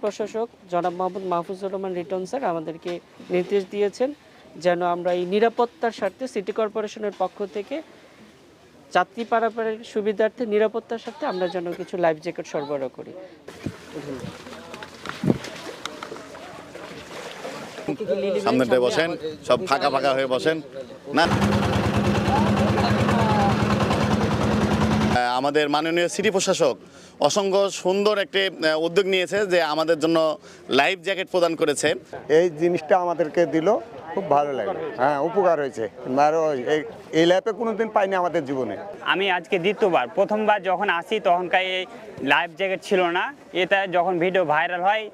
প্রশাসক জনাব Mohammad Mahfuzur Rahman written sir আমাদেরকে নির্দেশ দিয়েছেন যেন আমরা এই নিরাপত্তার স্বার্থে সিটি কর্পোরেশনের পক্ষ থেকে যাত্রী পারাপারের সুবিধার্থে নিরাপত্তার সাথে আমরা যেন কিছু লাইফ জ্যাকেট সরবরাহ করি। সামনেটায় বসেন, সব ফাঁকা ফাঁকা হয়ে বসেন না। আমাদের মাননীয় সিটি প্রশাসক অসংখ্য সুন্দর একটি উদ্যোগ নিয়েছে যে আমাদের জন্য লাইফ জ্যাকেট প্রদান করেছে। এই জিনিসটা আমাদেরকে দিল, খুব ভালো লাগে। হ্যাঁ, উপকার হয়েছে। আর এই লাইফে কোনোদিন পাইনি আমাদের জীবনে। আমি আজকে দ্বিতীয়বার, প্রথমবার যখন আসি তখনকার এই লাইফ জ্যাকেট ছিল না। এটা যখন ভিডিও ভাইরাল হয়,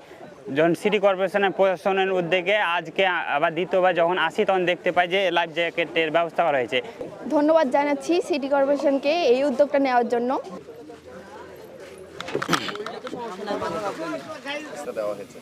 যখন সিটি কর্পোরেশনের প্রশাসনের উদ্যোগে আজকে আবার দ্বিতীয়বার যখন আসি তখন দেখতে পাই যে লাইফ জ্যাকেটের ব্যবস্থা করা হয়েছে। ধন্যবাদ জানাচ্ছি সিটি কর্পোরেশনকে এই উদ্যোগটা নেওয়ার জন্য। দেওয়া হয়েছে।